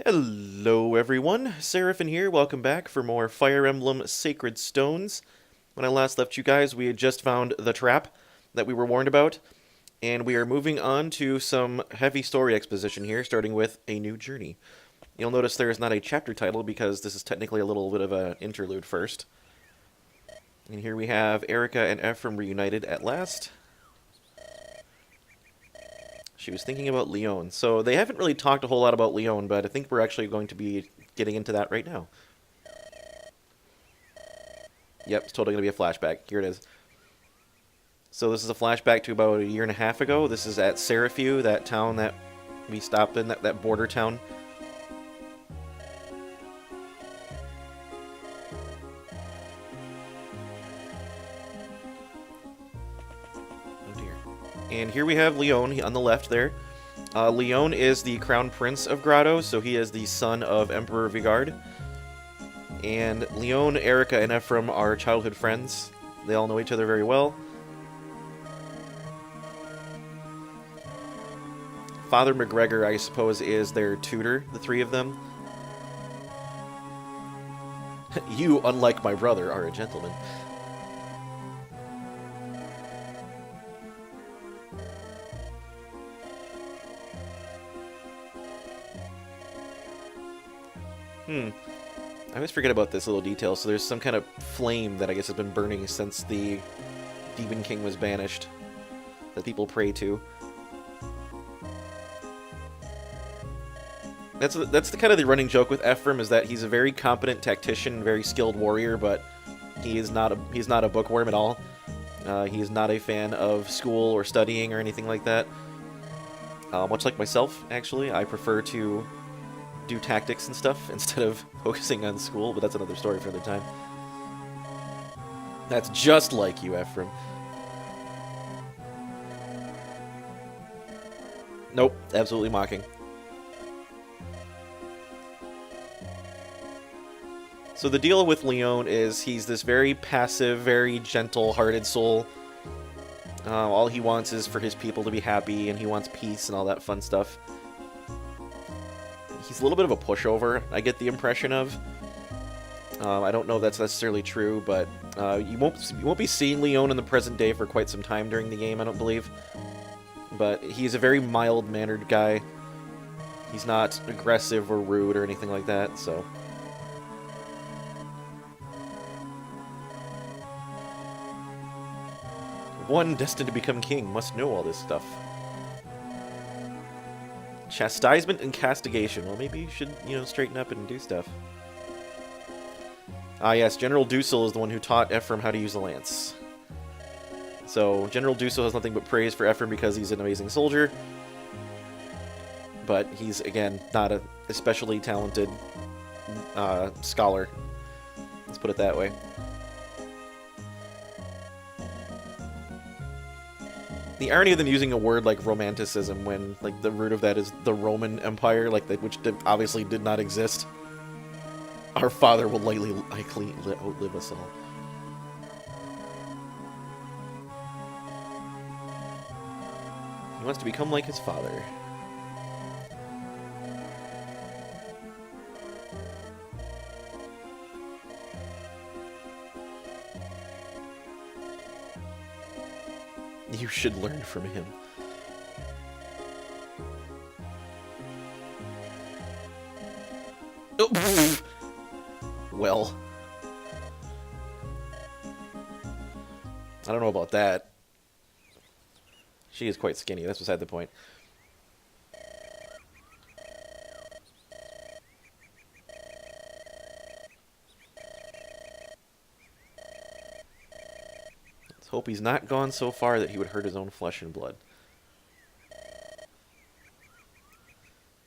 Hello everyone, Seraphin here, welcome back for more Fire Emblem Sacred Stones. When I last left you guys, we had just found the trap that we were warned about, and we are moving on to some heavy story exposition here, starting with a new journey. You'll notice there is not a chapter title because this is technically a little bit of an interlude first. And here we have Erica and Ephraim reunited at last. She was thinking about Leon. So they haven't really talked a whole lot about Leon, but I think we're actually going to be getting into that right now. Yep, it's totally going to be a flashback. Here it is. So this is a flashback to about a year and a half ago. This is at Seraphiu, that town that we stopped in, that border town. And here we have Leon on the left there. Leon is the crown prince of Grotto, so he is the son of Emperor Vigard. And Leon, Erica, and Ephraim are childhood friends. They all know each other very well. Father McGregor, I suppose, is their tutor, the three of them. You, unlike my brother, are a gentleman. I always forget about this little detail. So there's some kind of flame that I guess has been burning since the Demon King was banished that people pray to. That's the kind of the running joke with Ephraim, is that he's a very competent tactician, very skilled warrior, but he's not a bookworm at all. He is not a fan of school or studying or anything like that. Much like myself, actually, I prefer to do tactics and stuff instead of focusing on school, but that's another story for another time. That's just like you, Ephraim. Nope, absolutely mocking. So the deal with Leon is he's this very passive, very gentle-hearted soul. All he wants is for his people to be happy, and he wants peace and all that fun stuff. He's a little bit of a pushover, I get the impression of. I don't know if that's necessarily true, but you won't be seeing Leon in the present day for quite some time during the game, I don't believe. But he's a very mild-mannered guy. He's not aggressive or rude or anything like that, so... One destined to become king must know all this stuff. Chastisement and castigation. Well, maybe you should, straighten up and do stuff. Ah, yes, General Dussel is the one who taught Ephraim how to use the lance. So, General Dussel has nothing but praise for Ephraim because he's an amazing soldier. But he's, again, not an especially talented scholar. Let's put it that way. The irony of them using a word like romanticism when, like, the root of that is the Roman Empire, like, which obviously did not exist. Our father will likely outlive us all. He wants to become like his father. You should learn from him. Oh, well. I don't know about that. She is quite skinny, that's beside the point. Hope he's not gone so far that he would hurt his own flesh and blood.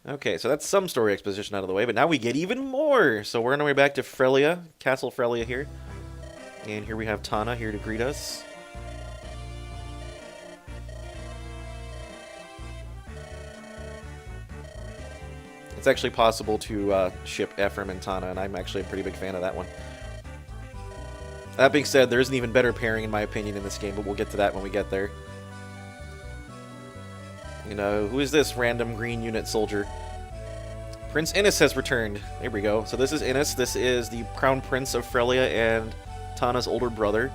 Okay, so that's some story exposition out of the way, but now we get even more! So we're on our way back to Frelia, Castle Frelia here. And here we have Tana here to greet us. It's actually possible to ship Ephraim and Tana, and I'm actually a pretty big fan of that one. That being said, there is an even better pairing, in my opinion, in this game, but we'll get to that when we get there. You know, who is this random green unit soldier? Prince Innes has returned. There we go. So this is Innes. This is the Crown Prince of Frelia and Tana's older brother.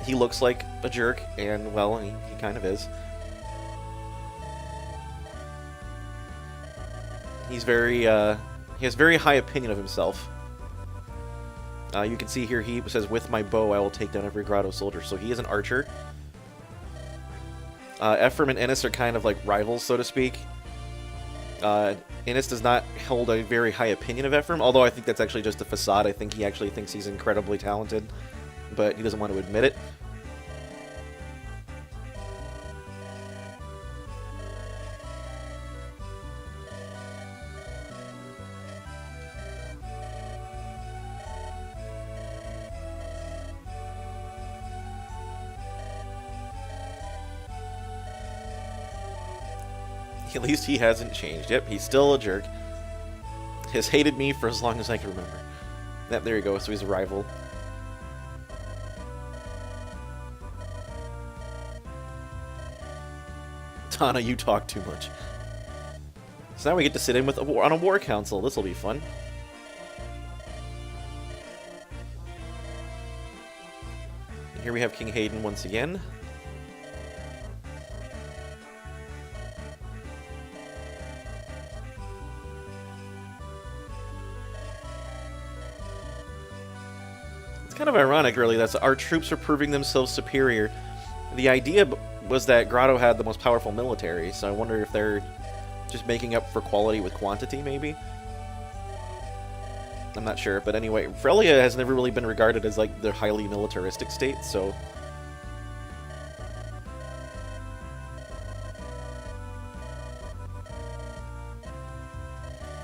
He looks like a jerk, and, well, he kind of is. He's very, he has very high opinion of himself. You can see here he says, "With my bow, I will take down every Grotto soldier." So he is an archer. Ephraim and Innes are kind of like rivals, so to speak. Innes does not hold a very high opinion of Ephraim, although I think that's actually just a facade. I think he actually thinks he's incredibly talented, but he doesn't want to admit it. At least he hasn't changed. Yep, he's still a jerk. Has hated me for as long as I can remember. Yep, there you go, so he's a rival. Tana, you talk too much. So now we get to sit in with on a war council. This'll be fun. And here we have King Hayden once again. Kind of ironic, really, that our troops are proving themselves superior. The idea was that Grotto had the most powerful military, so I wonder if they're just making up for quality with quantity, maybe? I'm not sure, but anyway, Frelia has never really been regarded as, like, the highly militaristic state, so...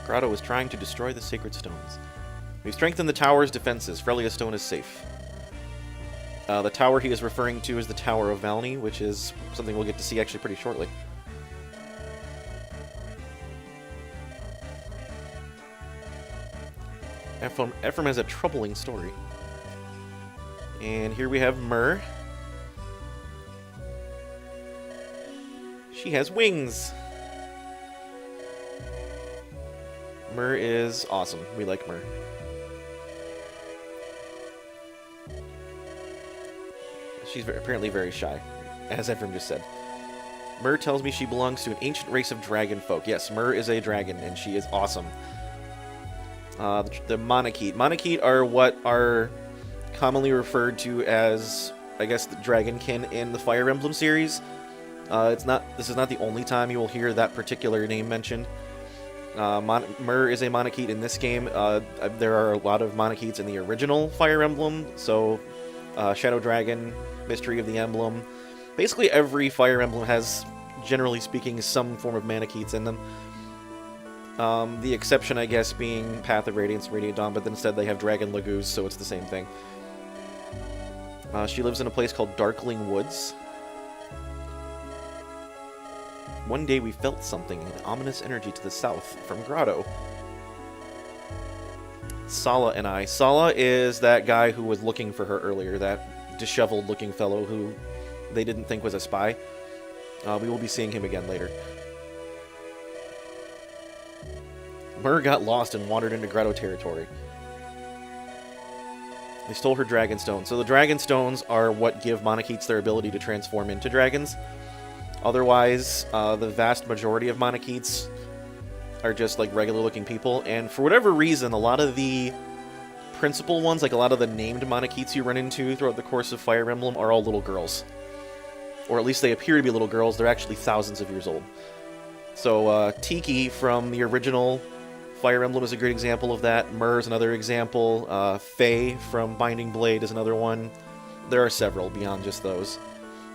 Grotto is trying to destroy the sacred stones. We've strengthened the tower's defenses. Frelia Stone is safe. The tower he is referring to is the Tower of Valni, which is something we'll get to see actually pretty shortly. Ephraim has a troubling story. And here we have Myr. She has wings! Myr is awesome. We like Myr. She's apparently very shy, as Ephraim just said. Myr tells me she belongs to an ancient race of dragon folk. Yes, Myr is a dragon, and she is awesome. The Monarchite. Monarchite are what are commonly referred to as, I guess, the dragonkin in the Fire Emblem series. This is not the only time you will hear that particular name mentioned. Myr is a Monarchite in this game. There are a lot of Monarchites in the original Fire Emblem, so Shadow Dragon, Mystery of the Emblem. Basically every Fire Emblem has, generally speaking, some form of Monarchites in them. The exception, I guess, being Path of Radiance and Radiant Dawn, but instead they have Dragon Lagoos, so it's the same thing. She lives in a place called Darkling Woods. One day we felt something, an ominous energy to the south, from Grotto. Sala and I. Sala is that guy who was looking for her earlier, that disheveled-looking fellow who they didn't think was a spy. We will be seeing him again later. Myr got lost and wandered into Grotto territory. They stole her Dragon Stone. So the Dragon Stones are what give Monarchites their ability to transform into dragons. Otherwise, the vast majority of Monarchites are just like regular-looking people, and for whatever reason, a lot of the principal ones, like a lot of the named Monarchites you run into throughout the course of Fire Emblem, are all little girls. Or at least they appear to be little girls. They're actually thousands of years old. So, Tiki from the original Fire Emblem is a great example of that. Myr is another example. Faye from Binding Blade is another one. There are several beyond just those.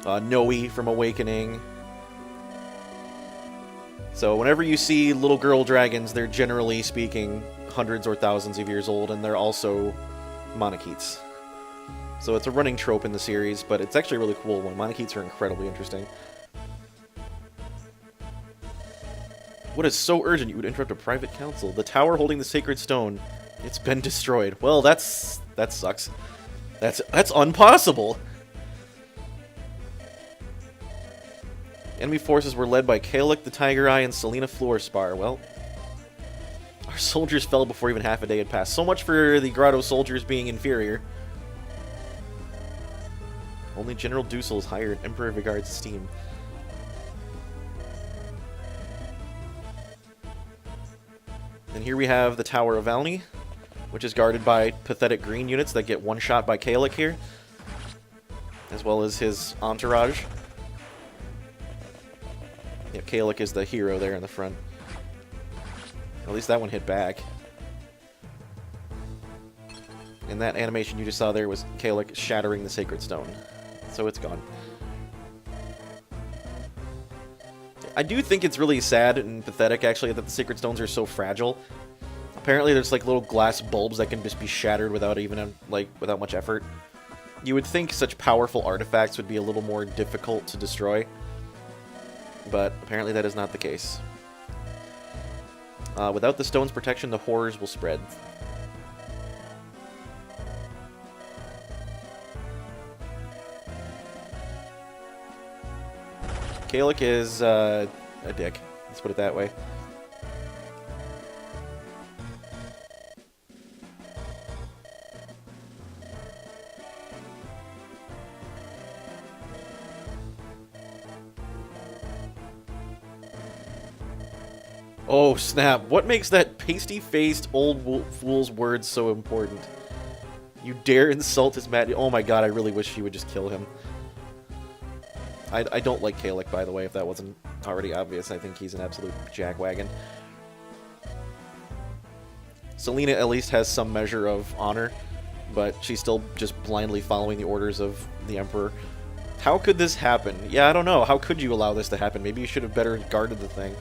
Noe from Awakening. So whenever you see little girl dragons, they're generally speaking hundreds or thousands of years old, and they're also Monarchites. So it's a running trope in the series, but it's actually a really cool one. Monarchites are incredibly interesting. What is so urgent you would interrupt a private council? The tower holding the sacred stone. It's been destroyed. Well, that sucks. That's impossible. Enemy forces were led by Kaelek the Tiger Eye and Selena Floorspar. Well, Our soldiers fell before even half a day had passed. So much for the Grotto soldiers being inferior. Only General Dussel is higher in Emperor Vigard's esteem. And here we have the Tower of Valni, which is guarded by pathetic green units that get one shot by Kalik here, as well as his entourage. Yeah, Kalik is the hero there in the front. At least that one hit back. And that animation you just saw there was Kalik shattering the Sacred Stone. So it's gone. I do think it's really sad and pathetic, actually, that the Sacred Stones are so fragile. Apparently there's like little glass bulbs that can just be shattered without even, without much effort. You would think such powerful artifacts would be a little more difficult to destroy. But apparently that is not the case. Without the stone's protection, the horrors will spread. Kalik is a dick. Let's put it that way. Oh, snap. What makes that pasty-faced old fool's words so important? You dare insult his mad... Oh my god, I really wish he would just kill him. I don't like Kalik, by the way, if that wasn't already obvious. I think he's an absolute jackwagon. Selena at least has some measure of honor, but she's still just blindly following the orders of the Emperor. How could this happen? Yeah, I don't know. How could you allow this to happen? Maybe you should have better guarded the thing.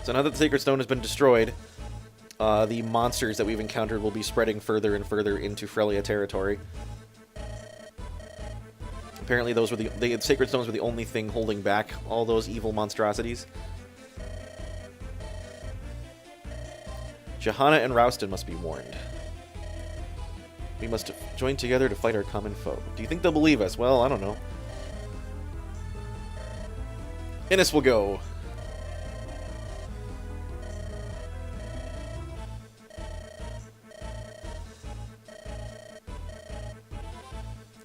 So now that the Sacred Stone has been destroyed, the monsters that we've encountered will be spreading further and further into Frelia territory. Apparently those were the Sacred Stones were the only thing holding back all those evil monstrosities. Johanna and Rouston must be warned. We must join together to fight our common foe. Do you think they'll believe us? Well, I don't know. Innis will go.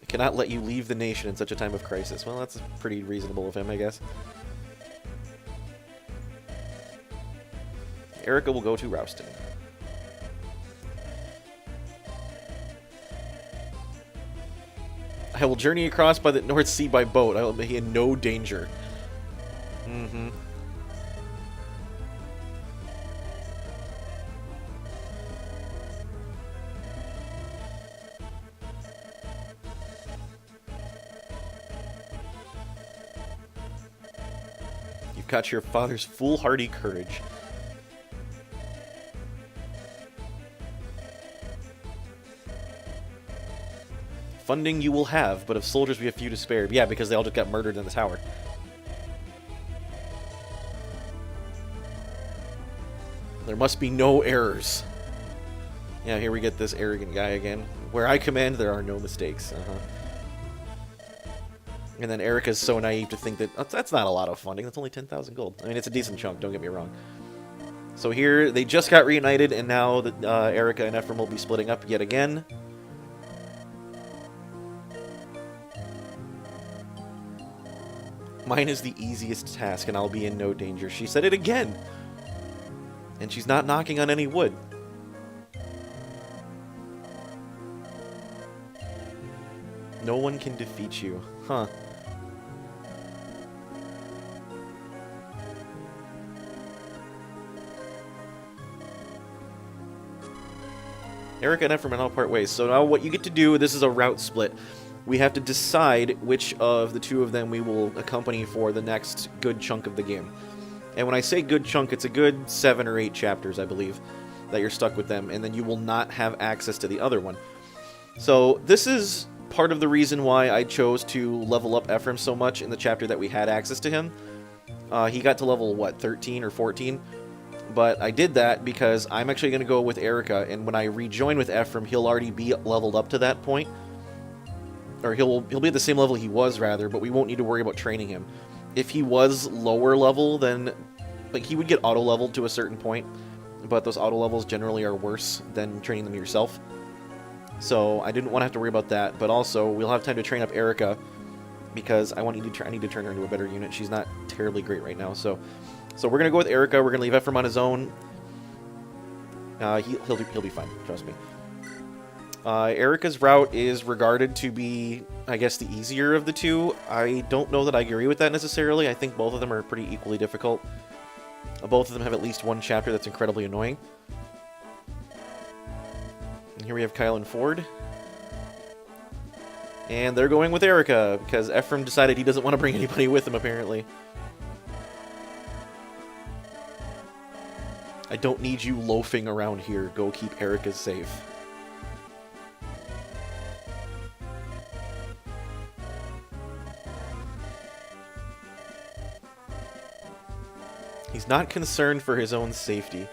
Cannot let you leave the nation in such a time of crisis. Well, that's pretty reasonable of him, I guess. Erica will go to Rouston. I will journey across by the North Sea by boat. I will be in no danger. Mm-hmm. You've got your father's foolhardy courage. Funding you will have, but of soldiers we have few to spare. Yeah, because they all just got murdered in the tower. There must be no errors. Yeah, here we get this arrogant guy again. Where I command, there are no mistakes. And then Erica's so naive to think that that's not a lot of funding. That's only 10,000 gold. I mean, it's a decent chunk, don't get me wrong. So here, they just got reunited, and now Erica and Ephraim will be splitting up yet again. Mine is the easiest task, and I'll be in no danger. She said it again! And she's not knocking on any wood. No one can defeat you. Huh. Erica and Ephraim now part ways. So now what you get to do, this is a route split. We have to decide which of the two of them we will accompany for the next good chunk of the game. And when I say good chunk, it's a good 7 or 8 chapters, I believe, that you're stuck with them, and then you will not have access to the other one. So this is part of the reason why I chose to level up Ephraim so much in the chapter that we had access to him. He got to level, what, 13 or 14? But I did that because I'm actually going to go with Erica, and when I rejoin with Ephraim, he'll already be leveled up to that point. Or he'll be at the same level he was, rather, but we won't need to worry about training him. If he was lower level than like, he would get auto-leveled to a certain point, but those auto-levels generally are worse than training them yourself. So I didn't want to have to worry about that, but also we'll have time to train up Erica, because I need to turn her into a better unit. She's not terribly great right now, so we're going to go with Erica. We're going to leave Ephraim on his own. He'll be fine, trust me. Erica's route is regarded to be, I guess, the easier of the two. I don't know that I agree with that necessarily. I think both of them are pretty equally difficult. Both of them have at least one chapter that's incredibly annoying. And here we have Kyle and Ford. And they're going with Erica, because Ephraim decided he doesn't want to bring anybody with him, apparently. I don't need you loafing around here. Go keep Erica safe. He's not concerned for his own safety.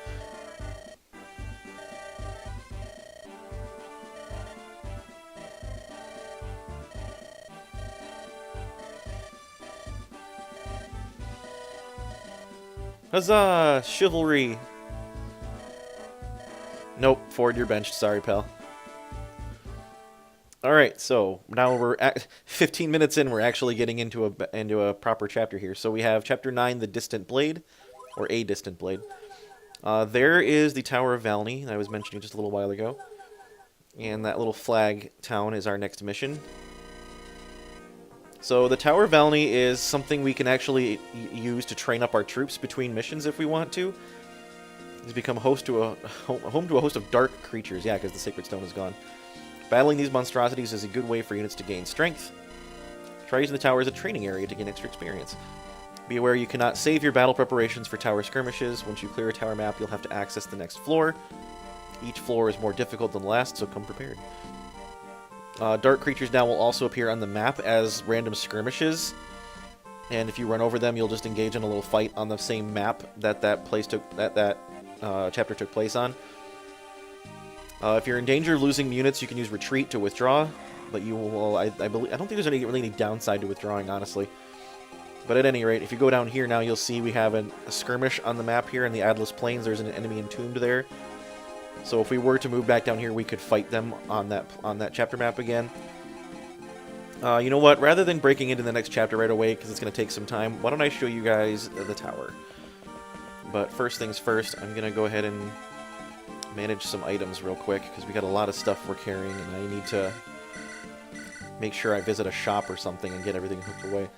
Huzzah! Chivalry! Nope, Ford, you're benched. Sorry, pal. Alright, so now we're at 15 minutes in, we're actually getting into a proper chapter here. So we have Chapter 9, The Distant Blade, or A Distant Blade. There is the Tower of Valni that I was mentioning just a little while ago. And that little flag town is our next mission. So the Tower of Valni is something we can actually use to train up our troops between missions if we want to. It's become home to a host of dark creatures, yeah, because the Sacred Stone is gone. Battling these monstrosities is a good way for units to gain strength. Try using the tower as a training area to gain extra experience. Be aware you cannot save your battle preparations for tower skirmishes. Once you clear a tower map, you'll have to access the next floor. Each floor is more difficult than the last, so come prepared. Dark creatures now will also appear on the map as random skirmishes. And if you run over them, you'll just engage in a little fight on the same map that chapter took place on. If you're in danger of losing units, you can use retreat to withdraw, but you will. I don't think there's really any downside to withdrawing, honestly. But at any rate, if you go down here now, you'll see we have a skirmish on the map here in the Atlas Plains. There's an enemy entombed there. So if we were to move back down here, we could fight them on that chapter map again. You know what? Rather than breaking into the next chapter right away, because it's going to take some time, why don't I show you guys the tower? But first things first, I'm going to go ahead and manage some items real quick, because we got a lot of stuff we're carrying, and I need to make sure I visit a shop or something and get everything hooked away.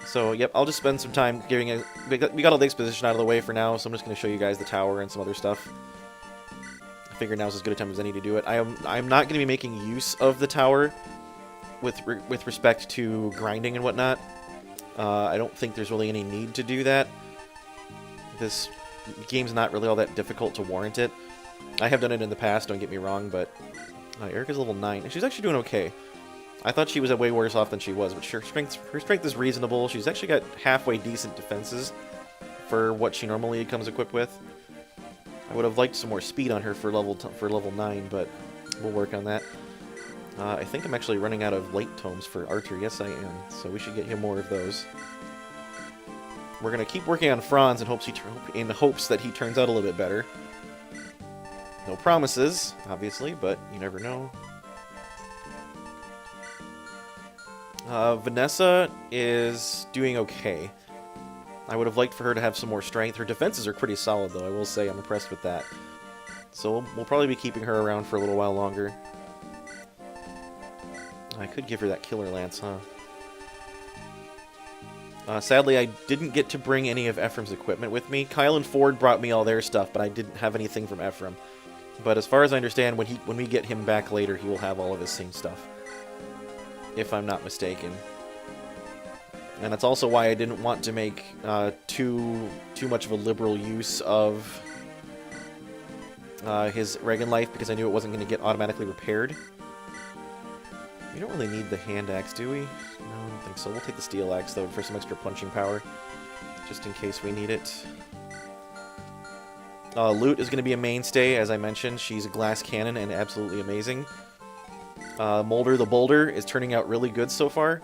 So, yep, I'll just spend some time giving a... We got all the exposition out of the way for now, so I'm just going to show you guys the tower and some other stuff. I figure now's as good a time as any to do it. I'm not going to be making use of the tower with respect to grinding and whatnot. I don't think there's really any need to do that. This game's not really all that difficult to warrant it. I have done it in the past, don't get me wrong, but Erica's level 9, and she's actually doing okay. I thought she was way worse off than she was, but her strength is reasonable. She's actually got halfway decent defenses for what she normally comes equipped with. I would have liked some more speed on her for level 9, but we'll work on that. I think I'm actually running out of light tomes for Archer. Yes, I am. So we should get him more of those. We're going to keep working on Franz in hopes that he turns out a little bit better. No promises, obviously, but you never know. Vanessa is doing okay. I would have liked for her to have some more strength. Her defenses are pretty solid, though, I will say. I'm impressed with that. So we'll probably be keeping her around for a little while longer. I could give her that killer lance, huh? Sadly, I didn't get to bring any of Ephraim's equipment with me. Kyle and Ford brought me all their stuff, but I didn't have anything from Ephraim. But as far as I understand, when we get him back later, he will have all of his same stuff. If I'm not mistaken. And that's also why I didn't want to make too much of a liberal use of his Reagan life, because I knew it wasn't going to get automatically repaired. We don't really need the hand axe, do we? No, I don't think so. We'll take the steel axe, though, for some extra punching power, just in case we need it. Loot is going to be a mainstay, as I mentioned. She's a glass cannon and absolutely amazing. Mulder the Boulder is turning out really good so far.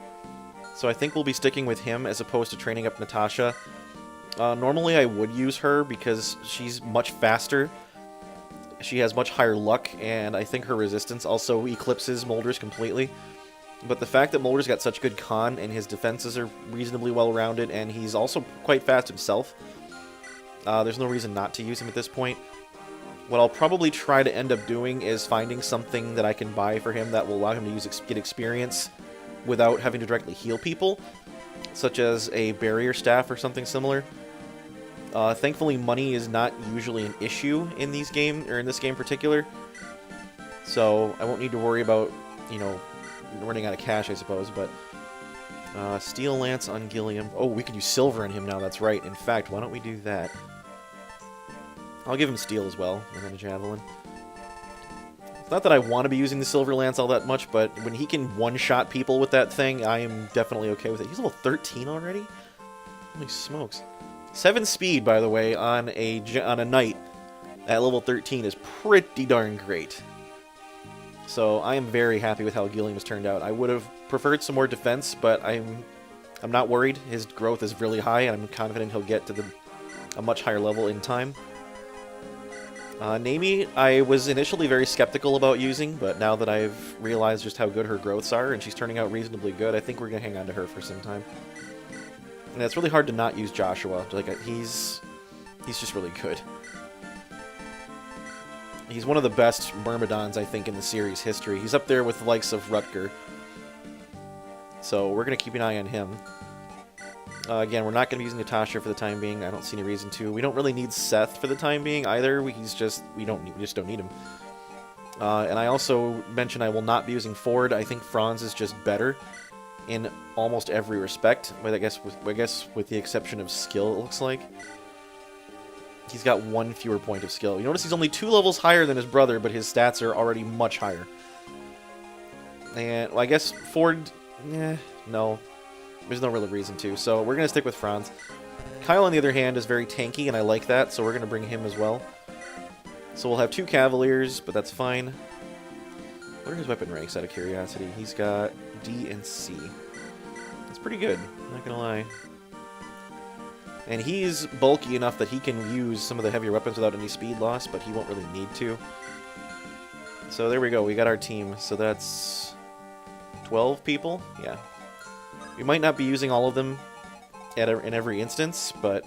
So I think we'll be sticking with him as opposed to training up Natasha. Normally I would use her because she's much faster. She has much higher luck, and I think her resistance also eclipses Molder's completely. But the fact that Molder's got such good con, and his defenses are reasonably well-rounded, and he's also quite fast himself, there's no reason not to use him at this point. What I'll probably try to end up doing is finding something that I can buy for him that will allow him to get experience without having to directly heal people, such as a barrier staff or something similar. Thankfully, money is not usually an issue in this game in particular, so I won't need to worry about, you know, running out of cash, I suppose. But Steel Lance on Gilliam. Oh, we can use silver on him now. That's right. In fact, why don't we do that? I'll give him steel as well, and then a javelin. It's not that I want to be using the silver lance all that much, but when he can one-shot people with that thing, I am definitely okay with it. He's level 13 already? Holy smokes. 7 speed, by the way, on a knight at level 13 is pretty darn great. So I am very happy with how Gilliam has turned out. I would have preferred some more defense, but I'm not worried. His growth is really high, and I'm confident he'll get to a much higher level in time. Nami, I was initially very skeptical about using, but now that I've realized just how good her growths are, and she's turning out reasonably good, I think we're going to hang on to her for some time. And it's really hard to not use Joshua. Like, he's just really good. He's one of the best Myrmidons, I think, in the series history. He's up there with the likes of Rutger. So we're going to keep an eye on him. Again, we're not going to be using Natasha for the time being. I don't see any reason to. We don't really need Seth for the time being either. We just don't need him. And I also mentioned I will not be using Ford. I think Franz is just better in almost every respect. I guess with the exception of skill, it looks like. He's got 1 fewer point of skill. You notice he's only 2 levels higher than his brother, but his stats are already much higher. And, well, I guess Ford... no. There's no real reason to, so we're going to stick with Franz. Kyle, on the other hand, is very tanky, and I like that, so we're going to bring him as well. So we'll have 2 Cavaliers, but that's fine. What are his weapon ranks, out of curiosity? He's got D and C. That's pretty good, not going to lie. And he's bulky enough that he can use some of the heavier weapons without any speed loss, but he won't really need to. So there we go, we got our team. So that's 12 people? Yeah. We might not be using all of them in every instance, but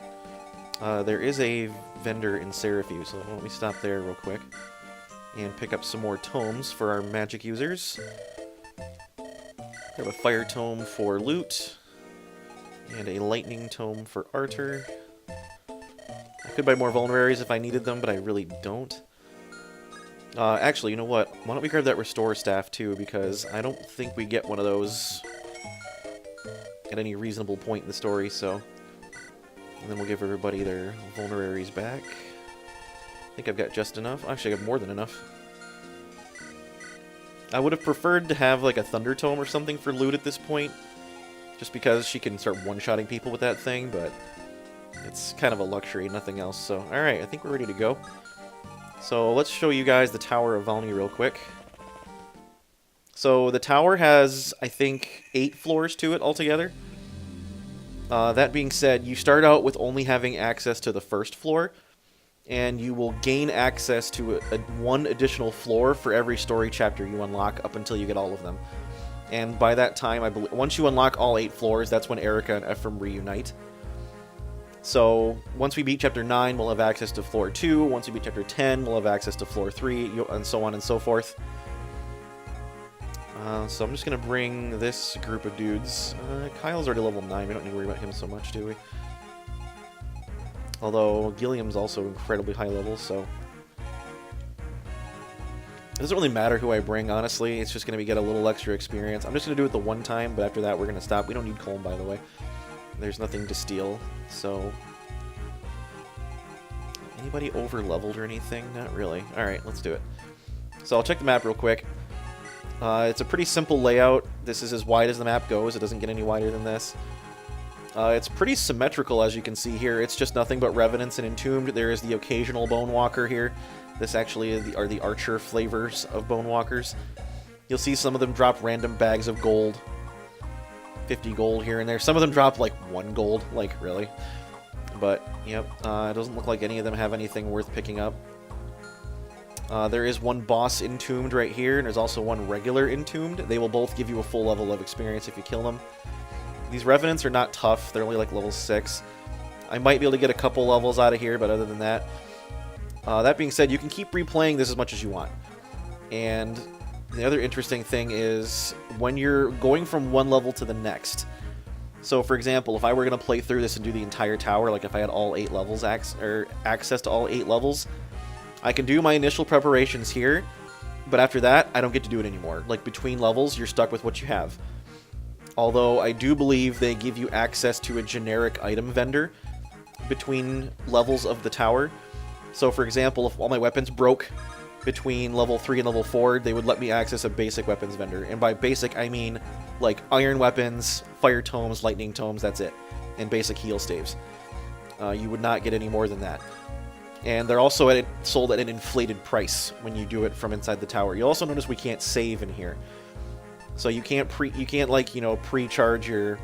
there is a vendor in Seraphim, so why don't we stop there real quick and pick up some more tomes for our magic users. We have a fire tome for Loot, and a lightning tome for Arter. I could buy more vulneraries if I needed them, but I really don't. Actually, you know what? Why don't we grab that restore staff too, because I don't think we get one of those at any reasonable point in the story, so... And then we'll give everybody their vulneraries back. I think I've got just enough. Actually, I have more than enough. I would have preferred to have, like, a Thunder Tome or something for Loot at this point, just because she can start one-shotting people with that thing, but it's kind of a luxury, nothing else. So, alright, I think we're ready to go. So, let's show you guys the Tower of Valni real quick. So the tower has, I think, 8 floors to it altogether. That being said, you start out with only having access to the first floor, and you will gain access to one additional floor for every story chapter you unlock up until you get all of them. And by that time, I believe, once you unlock all 8 floors, that's when Erica and Ephraim reunite. So once we beat Chapter 9, we'll have access to Floor 2. Once we beat Chapter 10, we'll have access to Floor 3, and so on and so forth. So I'm just going to bring this group of dudes. Kyle's already level 9. We don't need to worry about him so much, do we? Although Gilliam's also incredibly high level, so... It doesn't really matter who I bring, honestly. It's just going to get a little extra experience. I'm just going to do it the one time, but after that we're going to stop. We don't need Colm, by the way. There's nothing to steal, so... Anybody over-leveled or anything? Not really. Alright, let's do it. So I'll check the map real quick. It's a pretty simple layout. This is as wide as the map goes. It doesn't get any wider than this. It's pretty symmetrical, as you can see here. It's just nothing but Revenants and Entombed. There is the occasional Bone Walker here. This actually are the Archer flavors of Bone Walkers. You'll see some of them drop random bags of gold. 50 gold here and there. Some of them drop like 1 gold, like really. But, yep, it doesn't look like any of them have anything worth picking up. There is one boss entombed right here, and there's also one regular entombed. They will both give you a full level of experience if you kill them. These Revenants are not tough. They're only like level 6. I might be able to get a couple levels out of here, but other than that... that being said, you can keep replaying this as much as you want. And the other interesting thing is when you're going from one level to the next. So, for example, if I were going to play through this and do the entire tower, like if I had all 8 levels, access to all 8 levels, I can do my initial preparations here, but after that, I don't get to do it anymore. Like, between levels, you're stuck with what you have. Although, I do believe they give you access to a generic item vendor between levels of the tower. So, for example, if all my weapons broke between level 3 and level 4, they would let me access a basic weapons vendor. And by basic, I mean, like, iron weapons, fire tomes, lightning tomes, that's it. And basic heal staves. You would not get any more than that. And they're also sold at an inflated price when you do it from inside the tower. You'll also notice we can't save in here. So you can't like, you know, pre-charge your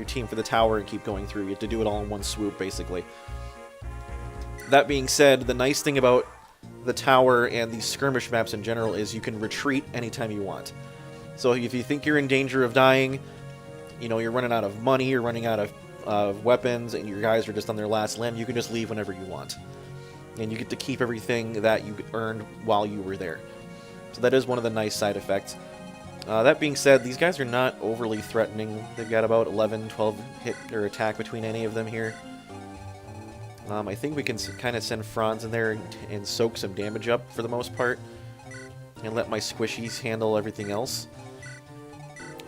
team for the tower and keep going through. You have to do it all in one swoop, basically. That being said, the nice thing about the tower and these skirmish maps in general is you can retreat anytime you want. So if you think you're in danger of dying, you know, you're running out of money, you're running out of weapons, and your guys are just on their last limb, you can just leave whenever you want. And you get to keep everything that you earned while you were there. So that is one of the nice side effects. That being said, these guys are not overly threatening. They've got about 11, 12 hit or attack between any of them here. I think we can kind of send Franz in there and soak some damage up for the most part. And let my squishies handle everything else.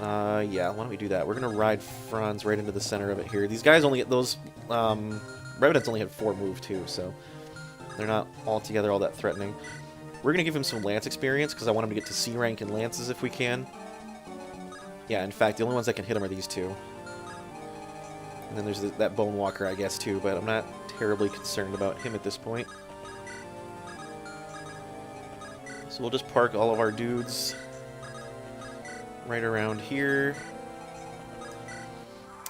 Yeah, why don't we do that? We're going to ride Franz right into the center of it here. These guys only get those... Revenants only had 4 move too, so... they're not altogether all that threatening. We're going to give him some Lance experience, because I want him to get to C rank in Lances if we can. Yeah, in fact, the only ones that can hit him are these two. And then there's that Bone Walker, I guess, too, but I'm not terribly concerned about him at this point. So we'll just park all of our dudes right around here.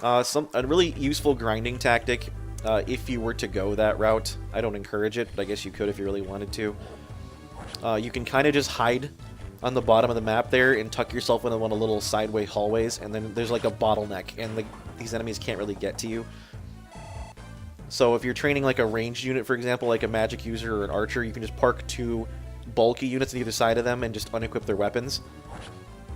A really useful grinding tactic, if you were to go that route. I don't encourage it, but I guess you could if you really wanted to. You can kind of just hide on the bottom of the map there and tuck yourself into one of the little sideway hallways, and then there's like a bottleneck, and these enemies can't really get to you. So if you're training like a ranged unit, for example, like a magic user or an archer, you can just park 2 bulky units on either side of them and just unequip their weapons.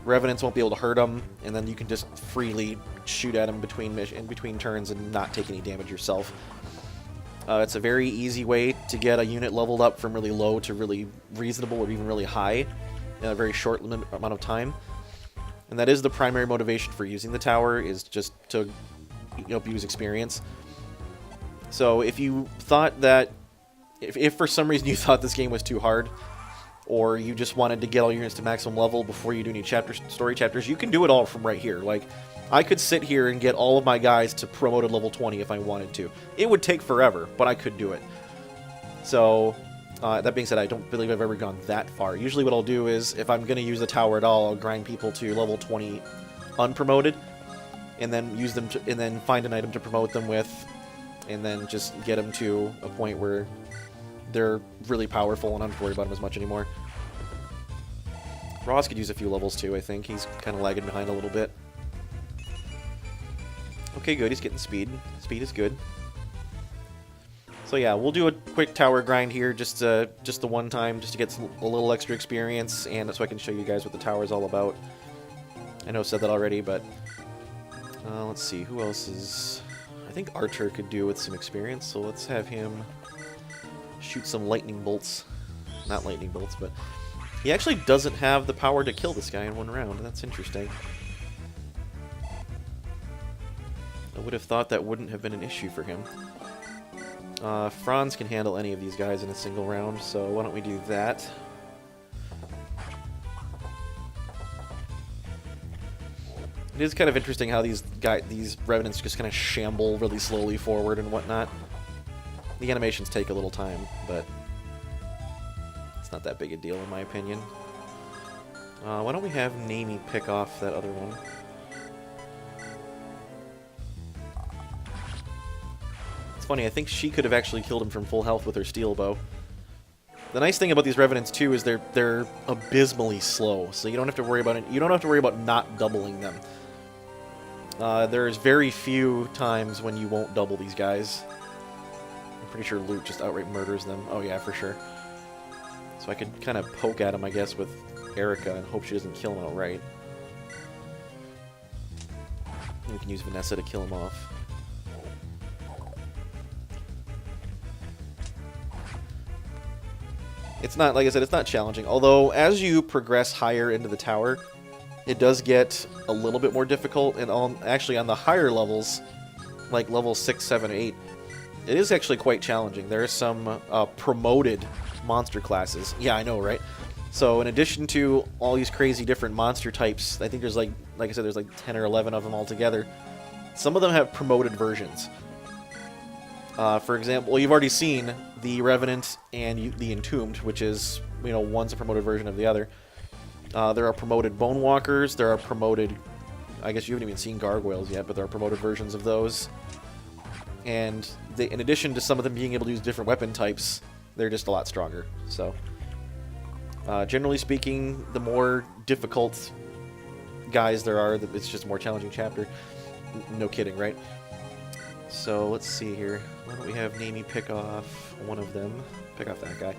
Revenants won't be able to hurt them, and then you can just freely shoot at them in between turns and not take any damage yourself. It's a very easy way to get a unit leveled up from really low to really reasonable or even really high in a very short amount of time. And that is the primary motivation for using the tower, is just to use experience. So if you thought that, if for some reason you thought this game was too hard, or you just wanted to get all your units to maximum level before you do any story chapters, you can do it all from right here. Like, I could sit here and get all of my guys to promoted level 20 if I wanted to. It would take forever, but I could do it. So, that being said, I don't believe I've ever gone that far. Usually what I'll do is, if I'm going to use the tower at all, I'll grind people to level 20 unpromoted, and then use them and then find an item to promote them with, and then just get them to a point where they're really powerful and I don't have to worry about them as much anymore. Ross could use a few levels too, I think. He's kind of lagging behind a little bit. Okay, good. He's getting speed. Speed is good. So yeah, we'll do a quick tower grind here, just the one time, just to get a little extra experience, and so I can show you guys what the tower is all about. I know I said that already, but let's see, who else is... I think Archer could do with some experience, so let's have him shoot some lightning bolts. Not lightning bolts, but... he actually doesn't have the power to kill this guy in one round. That's interesting. I would have thought that wouldn't have been an issue for him. Franz can handle any of these guys in a single round, so why don't we do that? It is kind of interesting how these revenants just kind of shamble really slowly forward and whatnot. The animations take a little time, but it's not that big a deal in my opinion. Why don't we have Namie pick off that other one? funny, I think she could have actually killed him from full health with her steel bow. The nice thing about these Revenants too is they're abysmally slow, so you don't have to worry about it. You don't have to worry about not doubling them. There's very few times when you won't double these guys. I'm pretty sure Luke just outright murders them. Oh yeah, for sure. So I could kind of poke at him, I guess, with Erica and hope she doesn't kill him outright. We can use Vanessa to kill him off. It's not, like I said, it's not challenging. Although, as you progress higher into the tower, it does get a little bit more difficult. And actually, on the higher levels, like level 6, 7, 8, it is actually quite challenging. There are some promoted monster classes. Yeah, I know, right? So, in addition to all these crazy different monster types, I think there's like I said, there's like 10 or 11 of them altogether. Some of them have promoted versions. For example, well, you've already seen the Revenant and the Entombed, which is, you know, one's a promoted version of the other. There are promoted Bone Walkers. There are promoted, I guess you haven't even seen Gargoyles yet, but there are promoted versions of those. And in addition to some of them being able to use different weapon types, they're just a lot stronger. So, generally speaking, the more difficult guys there are, it's just a more challenging chapter. No kidding, right? So, let's see here. Why don't we have Namie pick off one of them? Pick off that guy.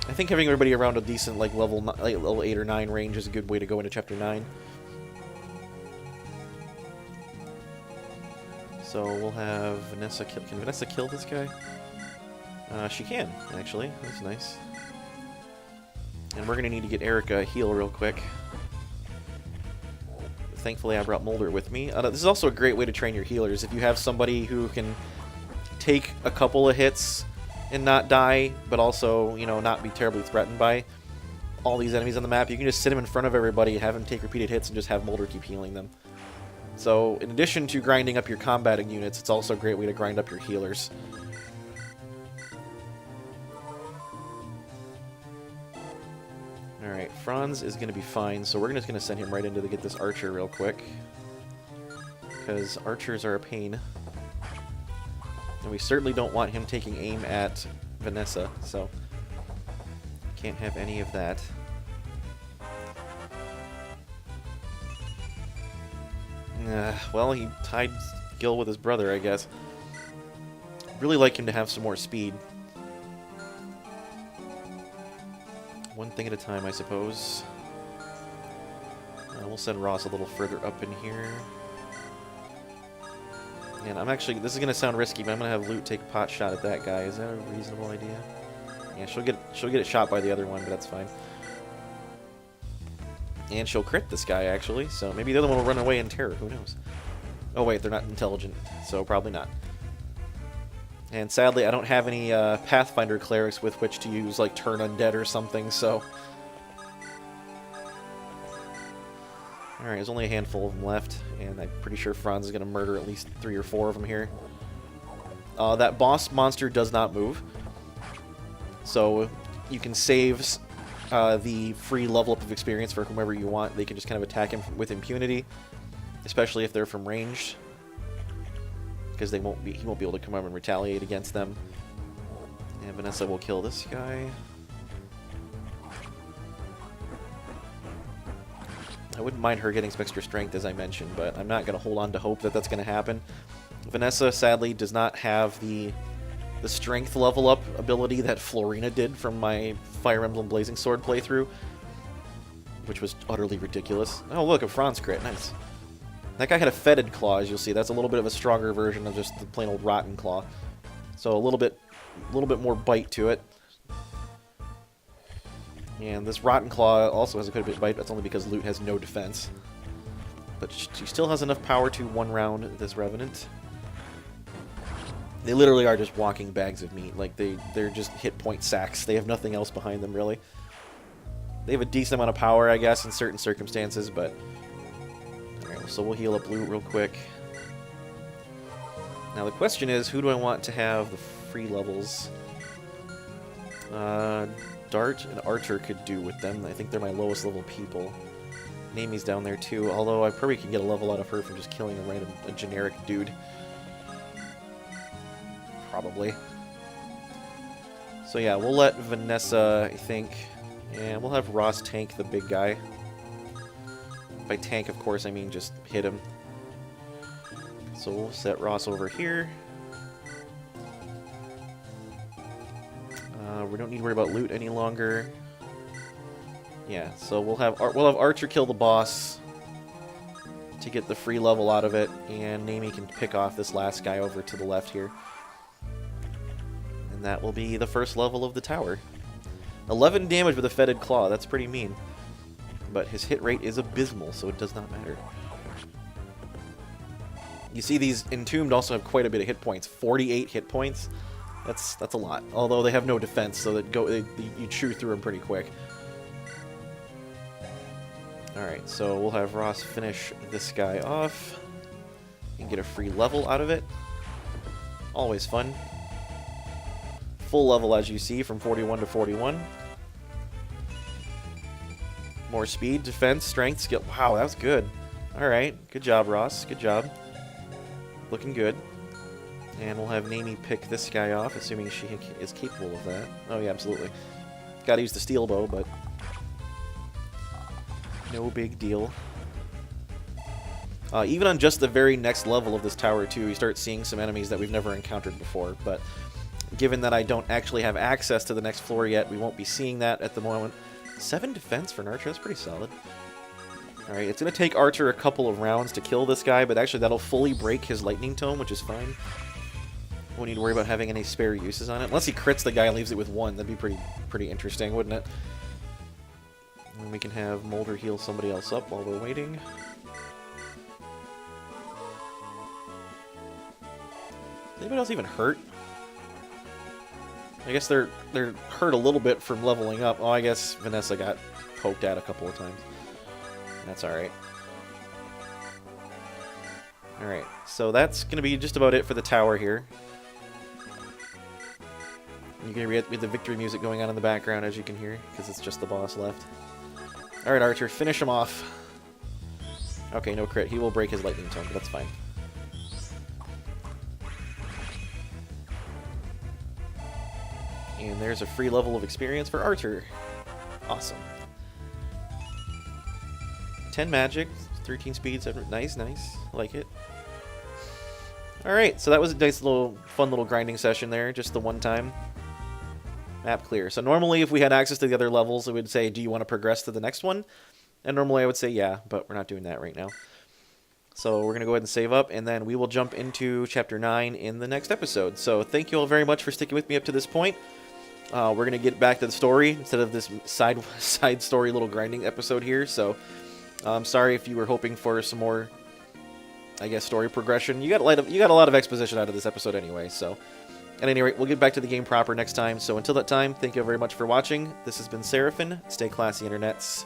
I think having everybody around a decent, like, level 8 or 9 range is a good way to go into Chapter 9. So, we'll have Vanessa kill... Can Vanessa kill this guy? She can, actually. That's nice. And we're going to need to get Erica a heal real quick. Thankfully, I brought Mulder with me. This is also a great way to train your healers. If you have somebody who can take a couple of hits and not die, but also, you know, not be terribly threatened by all these enemies on the map, you can just sit him in front of everybody, have him take repeated hits, and just have Mulder keep healing them. So, in addition to grinding up your combating units, it's also a great way to grind up your healers. Alright, Franz is going to be fine, so we're just going to send him right into to get this archer real quick. Because archers are a pain. And we certainly don't want him taking aim at Vanessa, so can't have any of that. Well, he tied Gil with his brother, I guess. Really like him to have some more speed. One thing at a time, I suppose. We'll send Ross a little further up in here. And I'm actually, this is going to sound risky, but I'm going to have Loot take a pot shot at that guy. Is that a reasonable idea? Yeah, she'll get it shot by the other one, but that's fine. And she'll crit this guy, actually, so maybe the other one will run away in terror, who knows? Oh wait, they're not intelligent, so probably not. And sadly, I don't have any Pathfinder clerics with which to use, like, Turn Undead or something, so... Alright, there's only a handful of them left, and I'm pretty sure Franz is going to murder at least 3 or 4 of them here. That boss monster does not move, so you can save the free level up of experience for whomever you want. They can just kind of attack him with impunity, especially if they're from range, because he won't be able to come up and retaliate against them. And Vanessa will kill this guy. I wouldn't mind her getting some extra strength, as I mentioned, but I'm not going to hold on to hope that that's going to happen. Vanessa, sadly, does not have the strength level up ability that Florina did from my Fire Emblem Blazing Sword playthrough, which was utterly ridiculous. Oh, look, a Franz crit. Nice. That guy had a fetid claw, as you'll see. That's a little bit of a stronger version of just the plain old rotten claw. So a little bit more bite to it. And this rotten claw also has a good bit of bite. That's only because Loot has no defense. But she still has enough power to one-round this Revenant. They literally are just walking bags of meat. Like, they're just hit point sacks. They have nothing else behind them, really. They have a decent amount of power, I guess, in certain circumstances, but... Alright, so we'll heal up Loot real quick. Now, the question is, who do I want to have the free levels? Dart and Archer could do with them. I think they're my lowest level people. Namie's down there too, although I probably can get a level out of her from just killing a generic dude. Probably. So yeah, we'll let Vanessa, I think, and we'll have Ross tank the big guy. By tank, of course, I mean just hit him. So we'll set Ross over here. We don't need to worry about loot any longer. Yeah, so we'll have Archer kill the boss to get the free level out of it, and Namie can pick off this last guy over to the left here. And that will be the first level of the tower. 11 damage with a fetid claw, that's pretty mean. But his hit rate is abysmal, so it does not matter. You see these Entombed also have quite a bit of hit points. 48 hit points. That's a lot. Although they have no defense, so you chew through them pretty quick. Alright, so we'll have Ross finish this guy off and get a free level out of it. Always fun. Full level, as you see, from 41 to 41. More speed, defense, strength, skill. Wow, that was good. Alright, good job, Ross. Good job. Looking good. And we'll have Namie pick this guy off, assuming she is capable of that. Oh yeah, absolutely. Gotta use the steel bow, but no big deal. Even on just the very next level of this tower, too, you start seeing some enemies that we've never encountered before. But given that I don't actually have access to the next floor yet, we won't be seeing that at the moment. 7 defense for an Archer, that's pretty solid. Alright, it's going to take Archer a couple of rounds to kill this guy, but actually that'll fully break his Lightning Tome, which is fine. Won't need to worry about having any spare uses on it. Unless he crits the guy and leaves it with 1, that'd be pretty interesting, wouldn't it? And we can have Molder heal somebody else up while we're waiting. Is anybody else even hurt? I guess they're hurt a little bit from leveling up. Oh, I guess Vanessa got poked at a couple of times. That's alright. Alright, so that's going to be just about it for the tower here. You can read the victory music going on in the background, as you can hear, because it's just the boss left. Alright, Archer, finish him off. Okay, no crit. He will break his Lightning Tome, but that's fine. And there's a free level of experience for Archer. Awesome. 10 magic, 13 speed, 7... Nice, nice. I like it. Alright, so that was a nice fun little grinding session there, just the one time. Map clear. So normally if we had access to the other levels, it would say, do you want to progress to the next one? And normally I would say yeah, but we're not doing that right now. So we're going to go ahead and save up, and then we will jump into Chapter 9 in the next episode. So thank you all very much for sticking with me up to this point. We're going to get back to the story instead of this side story little grinding episode here. So I'm sorry if you were hoping for some more, I guess, story progression. You got a lot of exposition out of this episode anyway, so... At any rate, we'll get back to the game proper next time. So until that time, thank you very much for watching. This has been Seraphin. Stay classy, internets.